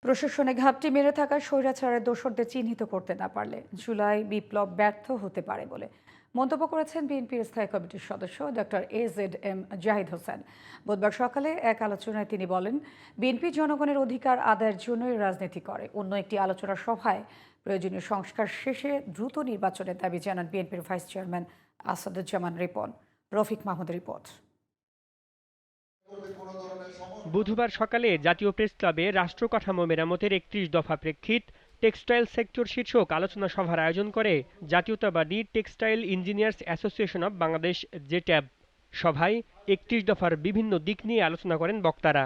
প্রশাসনে ঘাপটি মেরে থাকা স্বৈরাচারের দোসরদের চিহ্নিত করতে না পারলে জুলাই বিপ্লব ব্যর্থ হতে পারে বলে মন্তব্য করেছেন বিএনপির স্থায়ী কমিটির সদস্য ডক্টর AZM জাহিদ হোসেন। বুধবার সকালে এক আলোচনায় তিনি বলেন, বিএনপি জনগণের অধিকার আদায়ের জন্যই রাজনীতি করে। অন্য একটি আলোচনা সভায় প্রয়োজনীয় সংস্কার শেষে দ্রুত নির্বাচনের দাবি জানান বিএনপির vice chairman Asaduzzaman Ripon. Rafiq Mahmud report. বুধবার সকালে জাতীয় প্রেস ক্লাবে রাষ্ট্র কাঠামো মেরামতের ৩১ দফা প্রেক্ষিত টেক্সটাইল সেক্টর শীর্ষক আলোচনা সভার আয়োজন করে জাতীয়তাবাদী textile engineers association of Bangladesh JETAB. সভায় ৩১ দফার বিভিন্ন দিক নিয়ে আলোচনা করেন বক্তারা।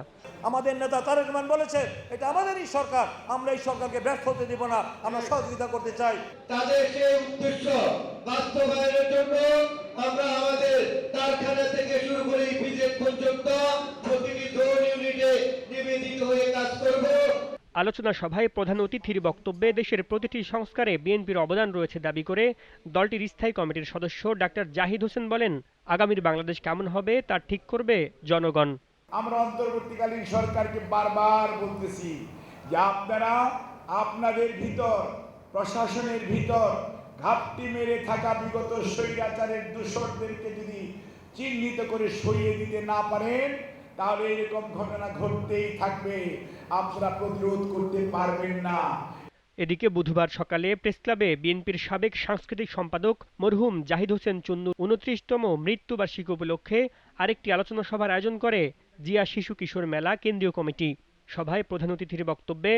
আমাদের নেতা তারেক রহমান বলেছে, এটা আমাদেরই সরকার, আমরা এই সরকারকে ব্যর্থ হতে দেব না, আমরা সহযোগিতা করতে চাই। তাদের সেই উদ্দেশ্য বাস্তবায়নের জন্য আমরা আমাদের কারখানা থেকে শুরু করে বিজেপি পর্যন্ত প্রতিটি জোন ইউনিটে নিবেদিত হয়ে কাজ করব। আলোচনা সভায় প্রধান অতিথির বক্তব্যে দেশের প্রতিটি সংস্কারে বিএনপির অবদান রয়েছে দাবি করে দলটির স্থায়ী কমিটির সদস্য ডাক্তার জাহিদ হোসেন বলেন, আগামীর বাংলাদেশ কেমন হবে তা ঠিক করবে জনগণ। আমরা অন্তর্বর্তীকালীন সরকারকে বারবার বলতেছি যে আপনারা আপনাদের ভিতর, প্রশাসনের ভিতর ঘাপটি মেরে থাকা বিগত স্বৈরাচারের দোসরদেরকে যদি চিহ্নিত করে সরিয়ে দিতে না পারেন, তাহলে এরকম ঘটনা ঘটতেই থাকবে, আপনারা প্রতিরোধ করতে পারবেন না। এদিকে বুধবার সকালে প্রেসক্লাবে বিএনপির সাবেক সাংস্কৃতিক সম্পাদক মরহুম জাহিদ হোসেন চুন্নুর ২৯তম মৃত্যুবার্ষিকী উপলক্ষে আরেকটি আলোচনা সভার আয়োজন করে জিয়া শিশু কিশোর মেলা কেন্দ্রীয় কমিটি। সভায় প্রধান অতিথির বক্তব্যে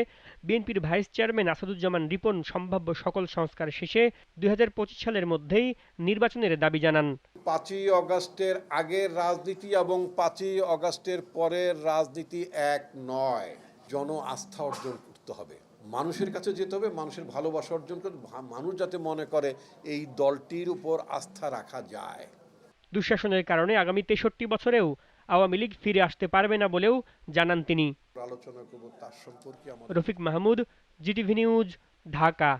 বিএনপির ভাইস চেয়ারম্যান আসাদুজ্জামান রিপন সম্ভাব্য সকল সংস্কার শেষে ২০২৫ সালের মধ্যেই নির্বাচনের দাবি জানান। ৫ই অগাস্টের আগের রাজনীতি এবং ৫ই অগাস্টের পরের রাজনীতি এক নয়। জন আস্থা অর্জন করতে হবে, মানুষের কাছে যেতে হবে, মানুষের ভালোবাসা অর্জন করতে, মানুষ যাতে মনে করে এই দলটির উপর আস্থা রাখা যায়। দুঃশাসনের কারণে আগামী ৬৩ বছরেও আওয়ামী লীগ ফিরে আসতে পারবে না বলেও জানান তিনি। আলোচনা করব তার সম্পর্কে। Rafiq Mahmud, GTV news, Dhaka.